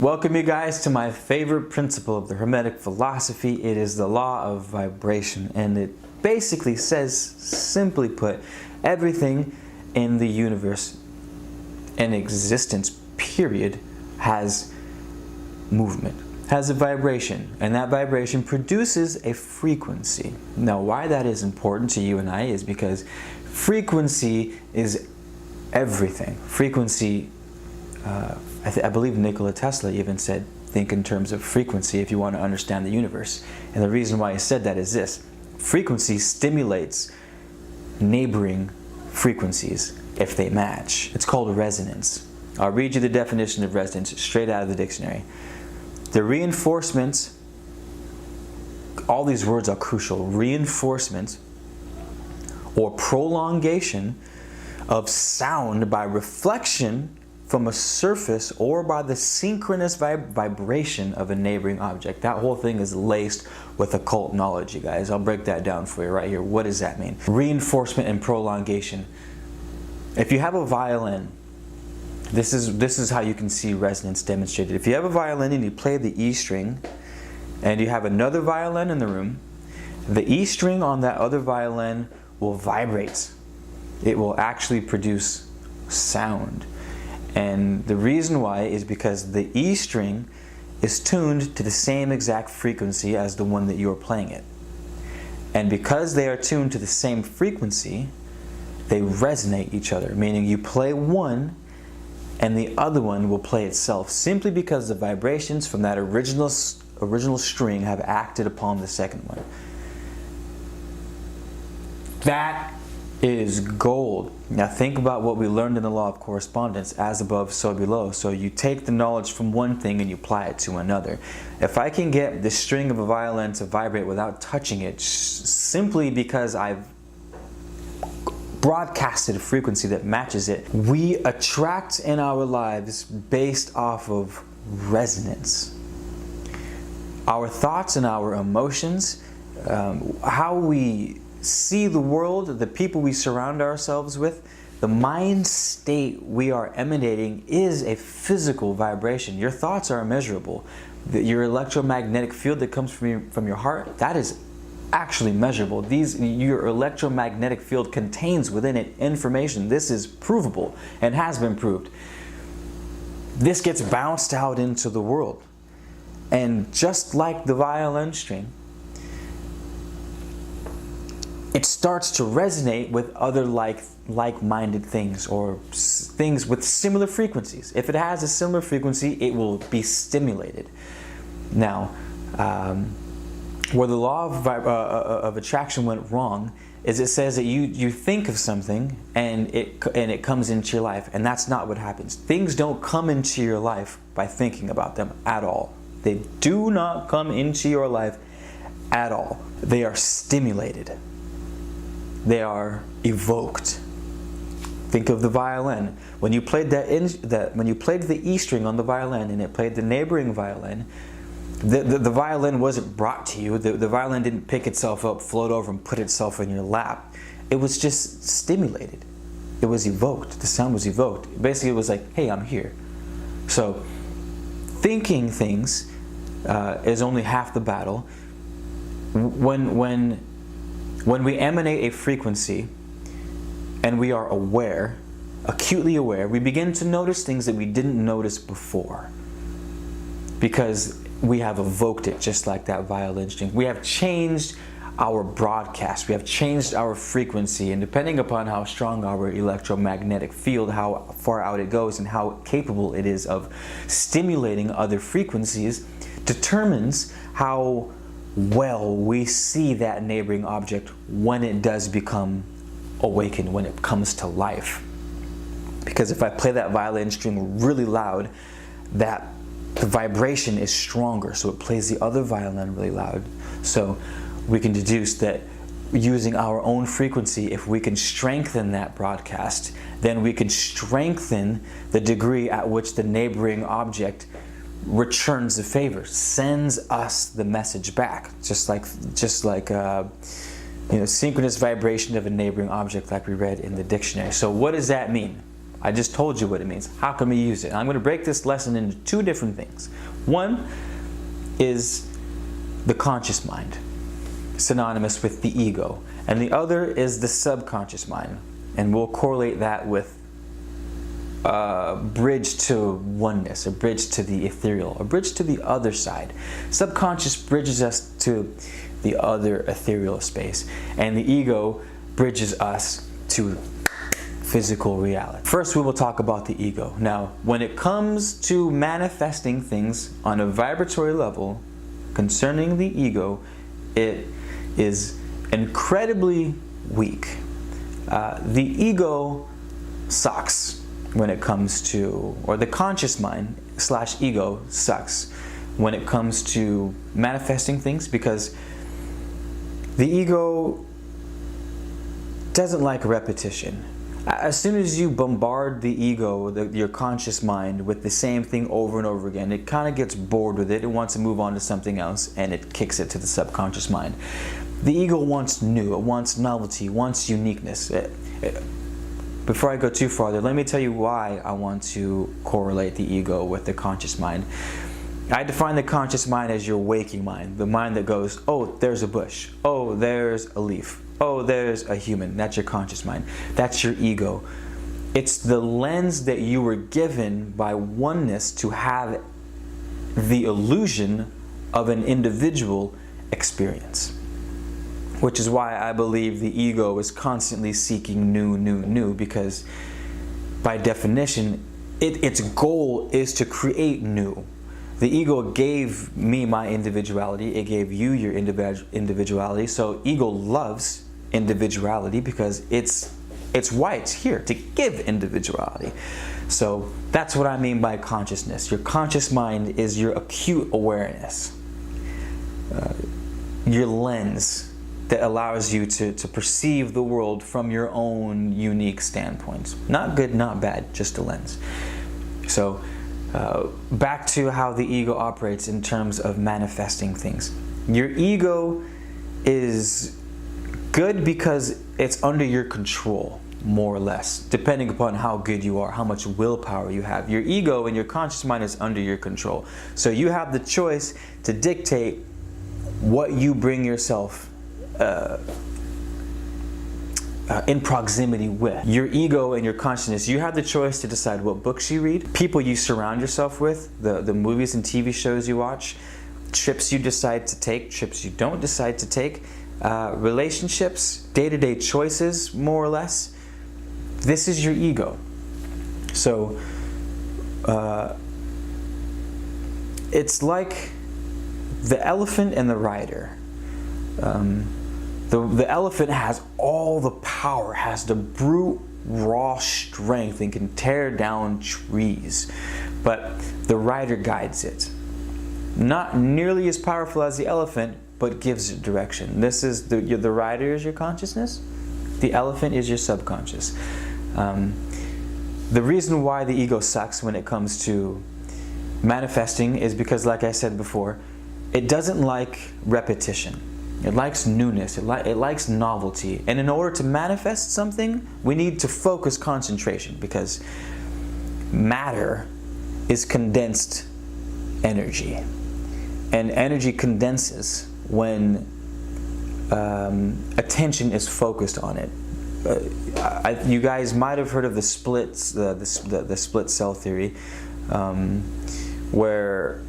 Welcome you guys to my favorite principle of the Hermetic philosophy. It is the law of vibration, and it basically says, simply put, everything in the universe in existence, period, has movement, has a vibration, and that vibration produces a frequency. Now, why that is important to you and I is because frequency is everything. Frequency, I believe Nikola Tesla even said, think in terms of frequency if you want to understand the universe. And the reason why he said that is this: frequency stimulates neighboring frequencies if they match. It's called resonance. I'll read you the definition of resonance straight out of the dictionary. The reinforcement, all these words are crucial, reinforcement or prolongation of sound by reflection from a surface or by the synchronous vibration of a neighboring object. That whole thing is laced with occult knowledge, you guys. I'll break that down for you right here. What does that mean? Reinforcement and prolongation. If you have a violin, this is how you can see resonance demonstrated. If you have a violin and you play the E string, and you have another violin in the room, the E string on that other violin will vibrate. It will actually produce sound. And the reason why is because the E string is tuned to the same exact frequency as the one that you're playing it. And because they are tuned to the same frequency, they resonate each other, meaning you play one and the other one will play itself, simply because the vibrations from that original string have acted upon the second one. That is gold. Now think about what we learned in the Law of Correspondence, as above, so below. So you take the knowledge from one thing and you apply it to another. If I can get the string of a violin to vibrate without touching it, simply because I've broadcasted a frequency that matches it, we attract in our lives based off of resonance. Our thoughts and our emotions, how we see the world, the people we surround ourselves with, the mind state we are emanating is a physical vibration. Your thoughts are immeasurable. Your electromagnetic field that comes from your heart, that is actually measurable. Your electromagnetic field contains within it information. This is provable and has been proved. This gets bounced out into the world. And just like the violin string, it starts to resonate with other like-minded things, or things with similar frequencies. If it has a similar frequency, it will be stimulated. Now, where the law of attraction went wrong is it says that you think of something and it comes into your life, and that's not what happens. Things don't come into your life by thinking about them at all. They do not come into your life at all. They are stimulated. They are evoked. Think of the violin. When you played when you played the E string on the violin and it played the neighboring violin, the violin wasn't brought to you. The violin didn't pick itself up, float over, and put itself in your lap. It was just stimulated. It was evoked. The sound was evoked. Basically, it was like, hey, I'm here. So, thinking things is only half the battle. When we emanate a frequency and we are aware, acutely aware, we begin to notice things that we didn't notice before, because we have evoked it, just like that violin string. We have changed our broadcast, we have changed our frequency, and depending upon how strong our electromagnetic field, how far out it goes, and how capable it is of stimulating other frequencies, determines how well we see that neighboring object when it does become awakened, when it comes to life. Because if I play that violin string really loud, the vibration is stronger, so it plays the other violin really loud. So we can deduce that using our own frequency, if we can strengthen that broadcast, then we can strengthen the degree at which the neighboring object returns the favor, sends us the message back, just like synchronous vibration of a neighboring object, like we read in the dictionary. So what does that mean? I just told you what it means. How can we use it? I'm going to break this lesson into two different things. One is the conscious mind, synonymous with the ego. And the other is the subconscious mind. And we'll correlate that with a bridge to oneness, a bridge to the ethereal, a bridge to the other side. Subconscious bridges us to the other ethereal space, and the ego bridges us to physical reality. First, we will talk about the ego. Now, when it comes to manifesting things on a vibratory level concerning the ego, it is incredibly weak. The ego sucks when it comes to, or the conscious mind / ego sucks when it comes to manifesting things, because the ego doesn't like repetition. As soon as you bombard the ego, your conscious mind, with the same thing over and over again, it kind of gets bored with it. It wants to move on to something else, and it kicks it to the subconscious mind. The ego wants new, it wants novelty, it wants uniqueness. Before I go too farther, let me tell you why I want to correlate the ego with the conscious mind. I define the conscious mind as your waking mind, the mind that goes, oh, there's a bush, oh, there's a leaf, oh, there's a human. That's your conscious mind. That's your ego. It's the lens that you were given by oneness to have the illusion of an individual experience. Which is why I believe the ego is constantly seeking new, because by definition, its goal is to create new. The ego gave me my individuality, it gave you your individuality, so ego loves individuality because it's why it's here, to give individuality. So that's what I mean by consciousness. Your conscious mind is your acute awareness, your lens that allows you to perceive the world from your own unique standpoints. Not good, not bad, just a lens. So back to how the ego operates in terms of manifesting things. Your ego is good because it's under your control, more or less, depending upon how good you are, how much willpower you have. Your ego and your conscious mind is under your control. So you have the choice to dictate what you bring yourself in proximity with. Your ego and your consciousness, you have the choice to decide what books you read, people you surround yourself with, the movies and TV shows you watch, trips you decide to take, trips you don't decide to take, relationships, day-to-day choices, more or less. This is your ego. So it's like the elephant and the rider. The elephant has all the power, has the brute raw strength, and can tear down trees, but the rider guides it. Not nearly as powerful as the elephant, but gives it direction. This is the rider is your consciousness, the elephant is your subconscious. The reason why the ego sucks when it comes to manifesting is because, like I said before, it doesn't like repetition. It likes newness, it likes novelty. And in order to manifest something, we need to focus concentration, because matter is condensed energy. And energy condenses when attention is focused on it. You guys might have heard of the splits, the split cell theory, where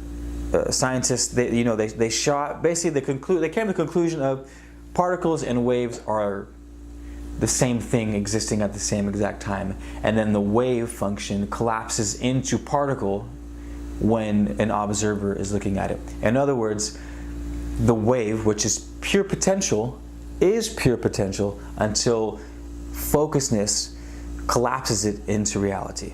scientists, they came to the conclusion of particles and waves are the same thing existing at the same exact time, and then the wave function collapses into particle when an observer is looking at it. In other words, the wave, which is pure potential, is pure potential until focusedness collapses it into reality.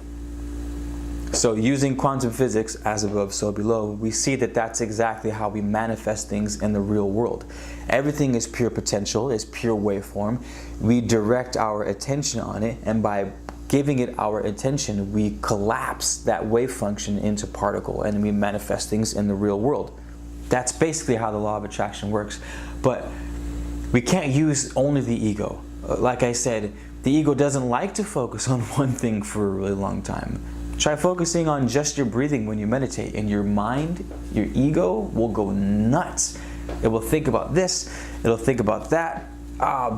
So using quantum physics, as above, so below, we see that that's exactly how we manifest things in the real world. Everything is pure potential, is pure waveform. We direct our attention on it, and by giving it our attention, we collapse that wave function into particle, and we manifest things in the real world. That's basically how the law of attraction works. But we can't use only the ego. Like I said, The ego doesn't like to focus on one thing for a really long time. Try focusing on just your breathing when you meditate, and your mind, your ego, will go nuts. It will think about this, it'll think about that.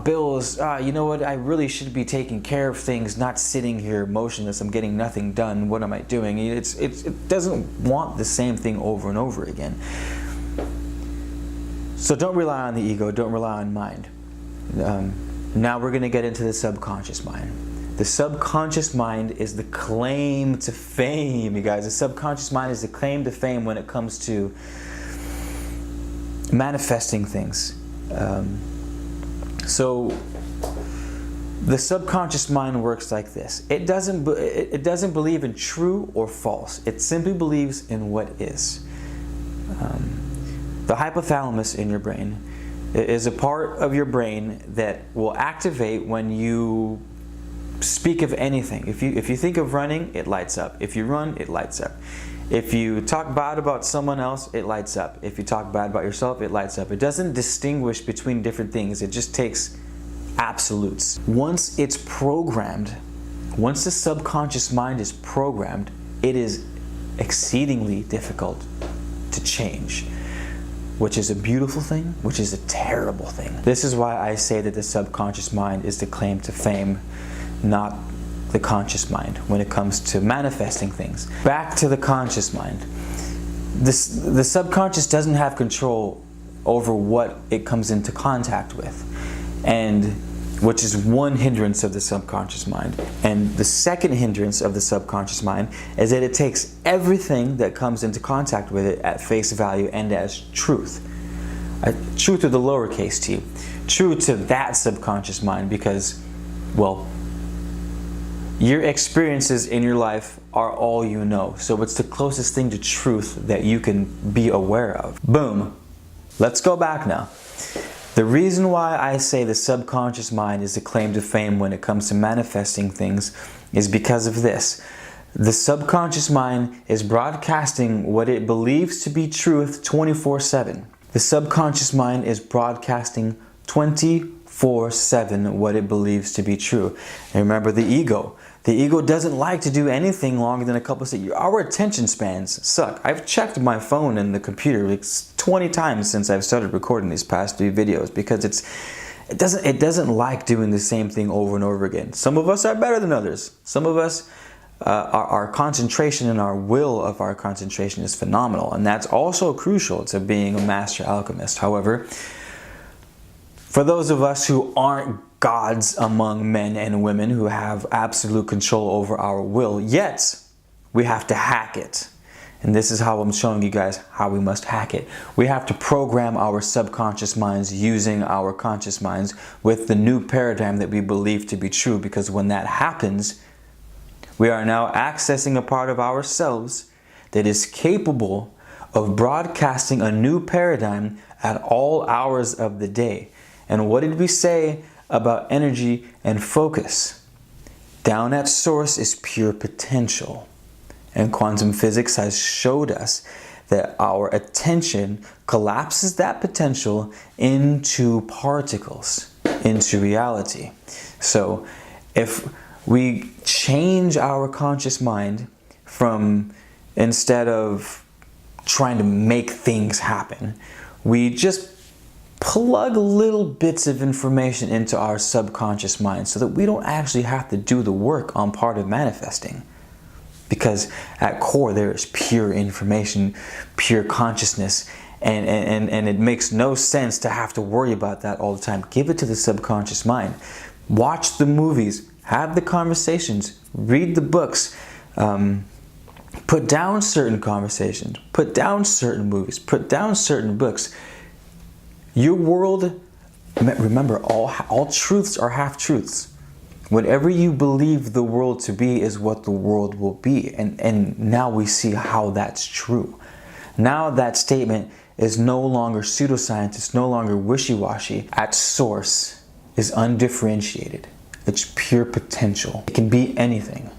Bills, you know what, I really should be taking care of things, not sitting here motionless, I'm getting nothing done, what am I doing? It doesn't want the same thing over and over again. So don't rely on the ego, don't rely on mind. Now we're going to get into the subconscious mind. The subconscious mind is the claim to fame, you guys. The subconscious mind is the claim to fame when it comes to manifesting things. So the subconscious mind works like this. It doesn't believe in true or false. It simply believes in what is. The hypothalamus in your brain is a part of your brain that will activate when you speak of anything. If you think of running, it lights up. If you run, it lights up. If you talk bad about someone else, it lights up. If you talk bad about yourself, it lights up. It doesn't distinguish between different things. It just takes absolutes. Once it's programmed, once the subconscious mind is programmed, it is exceedingly difficult to change, which is a beautiful thing, which is a terrible thing. This is why I say that the subconscious mind is the claim to fame, not the conscious mind when it comes to manifesting things. Back to the conscious mind. The subconscious doesn't have control over what it comes into contact with, and which is one hindrance of the subconscious mind. And the second hindrance of the subconscious mind is that it takes everything that comes into contact with it at face value and as truth. Truth with the lowercase t. True to that subconscious mind, because, well, your experiences in your life are all you know. So it's the closest thing to truth that you can be aware of. Boom. Let's go back now. The reason why I say the subconscious mind is the claim to fame when it comes to manifesting things is because of this. The subconscious mind is broadcasting what it believes to be truth 24/7. The subconscious mind is broadcasting 24/7 what it believes to be true. And remember, the ego. The ego doesn't like to do anything longer than a couple of seconds. Our attention spans suck. I've checked my phone and the computer like 20 times since I've started recording these past 3 videos, because it doesn't like doing the same thing over and over again. Some of us are better than others. Some of us, our concentration and our will of our concentration is phenomenal, and that's also crucial to being a master alchemist. However, for those of us who aren't gods among men and women, who have absolute control over our will, yet we have to hack it. And this is how I'm showing you guys how we must hack it. We have to program our subconscious minds using our conscious minds with the new paradigm that we believe to be true, because when that happens, we are now accessing a part of ourselves that is capable of broadcasting a new paradigm at all hours of the day. And what did we say about energy and focus? Down at source is pure potential. And quantum physics has showed us that our attention collapses that potential into particles, into reality. So if we change our conscious mind from, instead of trying to make things happen, we just plug little bits of information into our subconscious mind so that we don't actually have to do the work on part of manifesting. Because at core there is pure information, pure consciousness, and it makes no sense to have to worry about that all the time. Give it to the subconscious mind. Watch the movies, have the conversations, read the books, put down certain conversations, put down certain movies, put down certain books. Your world, remember, all truths are half-truths. Whatever you believe the world to be is what the world will be. And now we see how that's true. Now that statement is no longer pseudoscience, it's no longer wishy-washy. At source is undifferentiated. It's pure potential. It can be anything.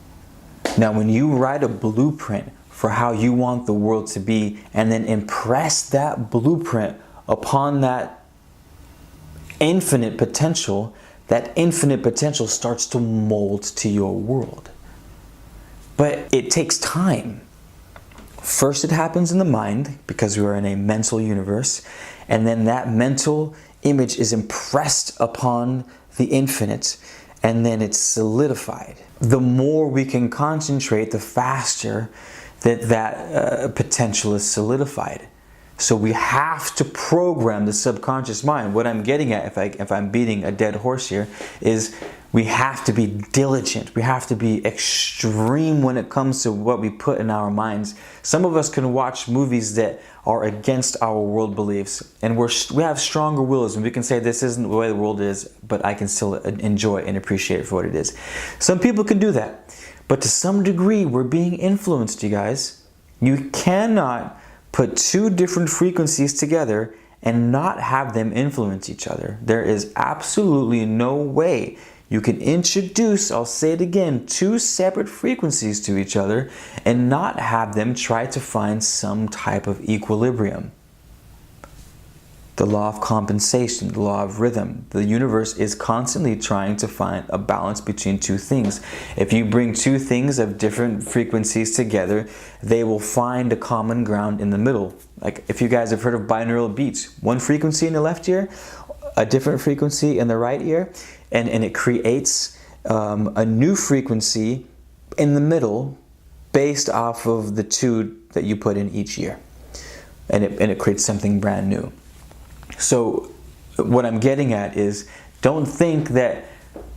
Now when you write a blueprint for how you want the world to be, and then impress that blueprint upon that infinite potential, that infinite potential starts to mold to your world. But it takes time. First, it happens in the mind because we are in a mental universe, and then that mental image is impressed upon the infinite, and then it's solidified. The more we can concentrate, the faster that potential is solidified. So we have to program the subconscious mind. What I'm getting at, if I'm beating a dead horse here, is we have to be diligent. We have to be extreme when it comes to what we put in our minds. Some of us can watch movies that are against our world beliefs, and we have stronger wills, and we can say this isn't the way the world is, but I can still enjoy and appreciate it for what it is. Some people can do that, but to some degree, we're being influenced, you guys. You cannot put two different frequencies together and not have them influence each other. There is absolutely no way you can introduce, I'll say it again, two separate frequencies to each other and not have them try to find some type of equilibrium. The law of compensation, the law of rhythm. The universe is constantly trying to find a balance between two things. If you bring two things of different frequencies together, they will find a common ground in the middle. Like if you guys have heard of binaural beats, one frequency in the left ear, a different frequency in the right ear, and it creates a new frequency in the middle based off of the two that you put in each ear. And it creates something brand new. So what I'm getting at is, don't think that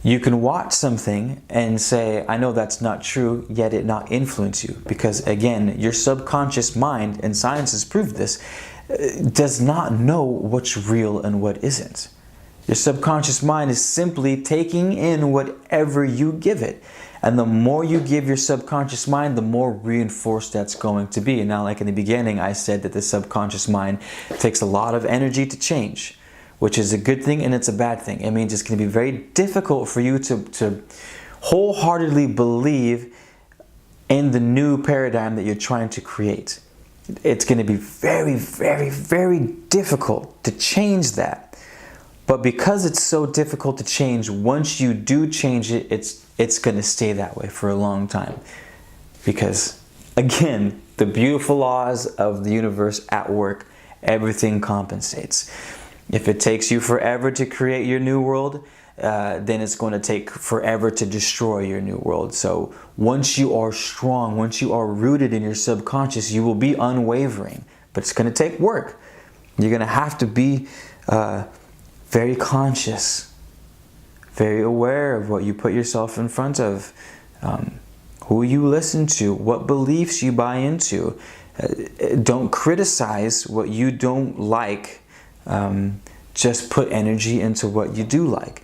you can watch something and say, I know that's not true, yet it not influence you. Because again, your subconscious mind, and science has proved this, does not know what's real and what isn't. Your subconscious mind is simply taking in whatever you give it. And the more you give your subconscious mind, the more reinforced that's going to be. And now, like in the beginning, I said that the subconscious mind takes a lot of energy to change, which is a good thing and it's a bad thing. It means it's going to be very difficult for you to wholeheartedly believe in the new paradigm that you're trying to create. It's going to be very, very, very difficult to change that. But because it's so difficult to change, once you do change it, it's going to stay that way for a long time. Because, again, the beautiful laws of the universe at work, everything compensates. If it takes you forever to create your new world, then it's going to take forever to destroy your new world. So once you are strong, once you are rooted in your subconscious, you will be unwavering. But it's going to take work. You're going to have to be very conscious, very aware of what you put yourself in front of, who you listen to, what beliefs you buy into. Don't criticize what you don't like. Just put energy into what you do like.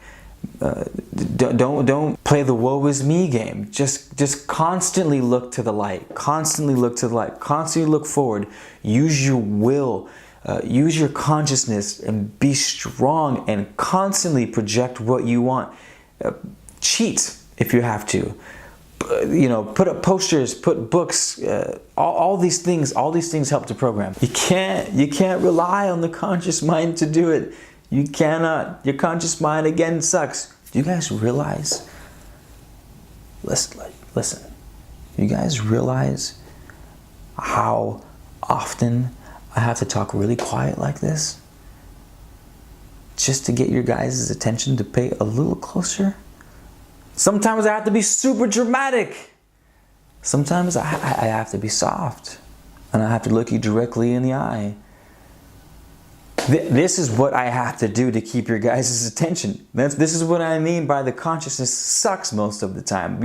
Don't play the woe is me game. Just constantly look to the light. Constantly look to the light. Constantly look forward. Use your will. Use your consciousness and be strong and constantly project what you want. Cheat if you have to. You know, put up posters, put books, all these things help to program. You can't rely on the conscious mind to do it. You cannot. Your conscious mind again sucks. Do you guys realize? Listen. You guys realize how often I have to talk really quiet like this just to get your guys' attention to pay a little closer? Sometimes I have to be super dramatic. Sometimes I have to be soft, and I have to look you directly in the eye. This is what I have to do to keep your guys' attention. This is what I mean by the consciousness sucks most of the time.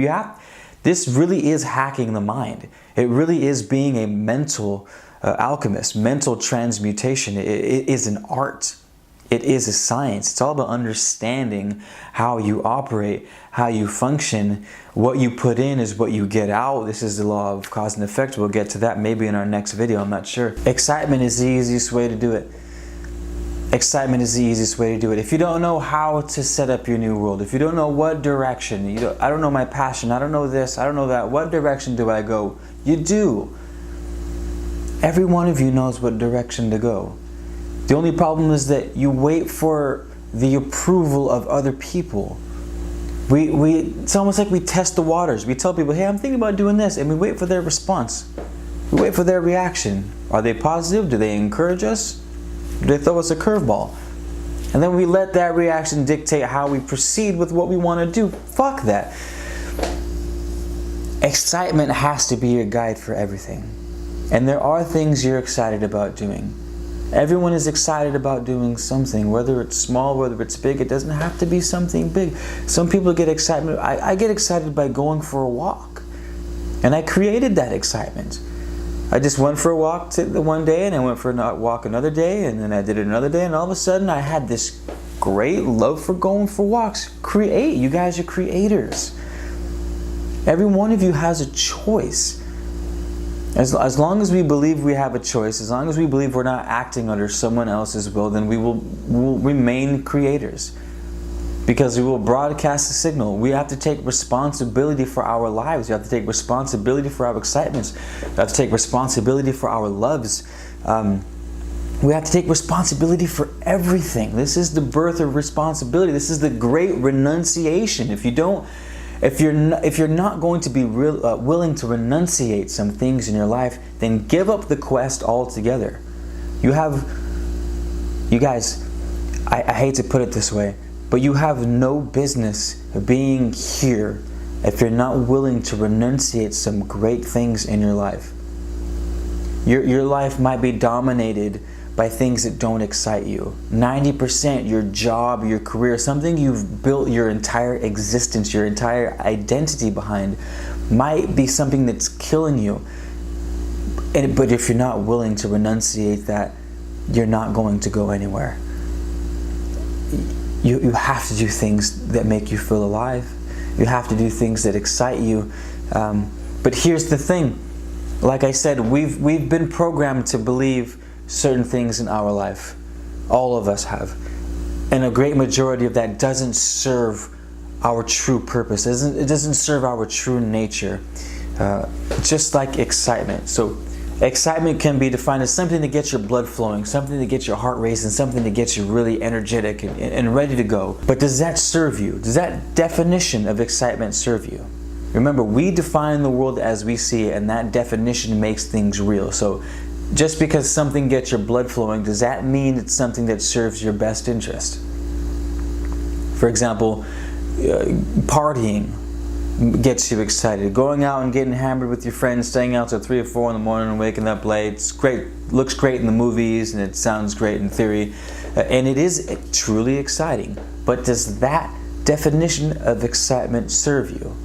This really is hacking the mind. It really is being a mental alchemist, mental transmutation. It is an art. It is a science. It's all about understanding how you operate, how you function. What you put in is what you get out. This is the law of cause and effect. We'll get to that maybe in our next video. I'm not sure. Excitement is the easiest way to do it. Excitement is the easiest way to do it. If you don't know how to set up your new world, if you don't know what direction, I don't know my passion, I don't know this, I don't know that, what direction do I go? You do. Every one of you knows what direction to go. The only problem is that you wait for the approval of other people. It's almost like we test the waters. We tell people, hey, I'm thinking about doing this, and we wait for their response. We wait for their reaction. Are they positive? Do they encourage us? Do they throw us a curveball? And then we let that reaction dictate how we proceed with what we want to do. Fuck that. Excitement has to be your guide for everything. And there are things you're excited about doing. Everyone is excited about doing something, whether it's small, whether it's big. It doesn't have to be something big. Some people get excitement. I get excited by going for a walk. And I created that excitement. I just went for a walk one day, and I went for a walk another day, and then I did it another day, and all of a sudden I had this great love for going for walks. Create. You guys are creators. Every one of you has a choice. As long as we believe we have a choice, as long as we believe we're not acting under someone else's will, then we'll remain creators. Because we will broadcast a signal. We have to take responsibility for our lives. We have to take responsibility for our excitements. We have to take responsibility for our loves. We have to take responsibility for everything. This is the birth of responsibility. This is the great renunciation. If you're not going to be willing to renunciate some things in your life, then give up the quest altogether. You guys, I hate to put it this way, but you have no business being here if you're not willing to renunciate some great things in your life. Your life might be dominated by things that don't excite you. 90%, your job, your career, something you've built your entire existence, your entire identity behind, might be something that's killing you. But if you're not willing to renunciate that, you're not going to go anywhere. You have to do things that make you feel alive. You have to do things that excite you. But here's the thing. Like I said, we've been programmed to believe certain things in our life. All of us have. And a great majority of that doesn't serve our true purpose. It doesn't serve our true nature. Just like excitement. So excitement can be defined as something that gets your blood flowing, something that gets your heart racing, something that gets you really energetic and ready to go. But does that serve you? Does that definition of excitement serve you? Remember, we define the world as we see it, and that definition makes things real. So just because something gets your blood flowing, does that mean it's something that serves your best interest? For example, partying gets you excited. Going out and getting hammered with your friends, staying out till 3 or 4 in the morning and waking up late. It's great, looks great in the movies, and it sounds great in theory. And it is truly exciting. But does that definition of excitement serve you?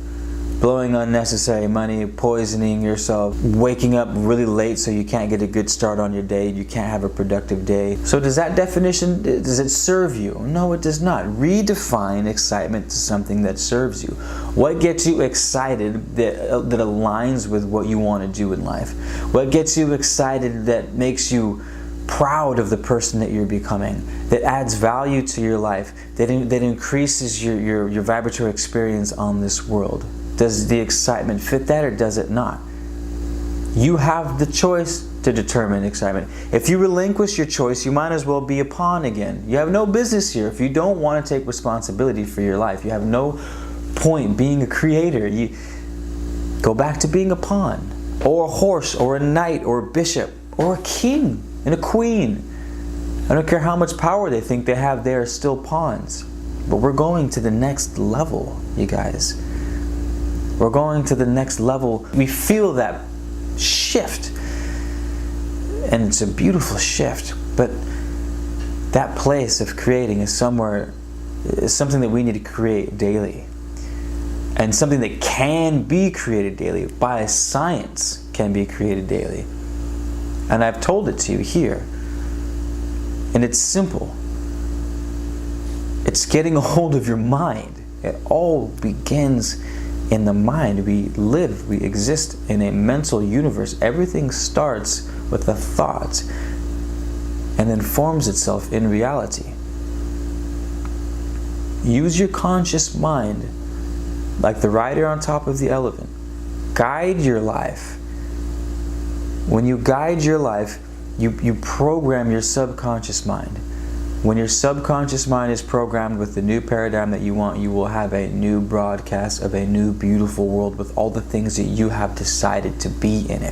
Blowing unnecessary money, poisoning yourself, waking up really late so you can't get a good start on your day, you can't have a productive day. So does that definition, does it serve you? No, it does not. Redefine excitement to something that serves you. What gets you excited that aligns with what you want to do in life? What gets you excited that makes you proud of the person that you're becoming, that adds value to your life, that increases your vibratory experience on this world? Does the excitement fit that, or does it not? You have the choice to determine excitement. If you relinquish your choice, you might as well be a pawn again. You have no business here. If you don't want to take responsibility for your life, you have no point being a creator. You go back to being a pawn, or a horse, or a knight, or a bishop, or a king and a queen. I don't care how much power they think they have, they are still pawns. But we're going to the next level, you guys. We're going to the next level. We feel that shift. And it's a beautiful shift. But that place of creating is something that we need to create daily. And something that can be created daily by science can be created daily. And I've told it to you here. And it's simple. It's getting a hold of your mind. It all begins in the mind. We live, we exist in a mental universe. Everything starts with a thought and then forms itself in reality. Use your conscious mind like the rider on top of the elephant. Guide your life. When you guide your life, you program your subconscious mind. When your subconscious mind is programmed with the new paradigm that you want, you will have a new broadcast of a new beautiful world with all the things that you have decided to be in it.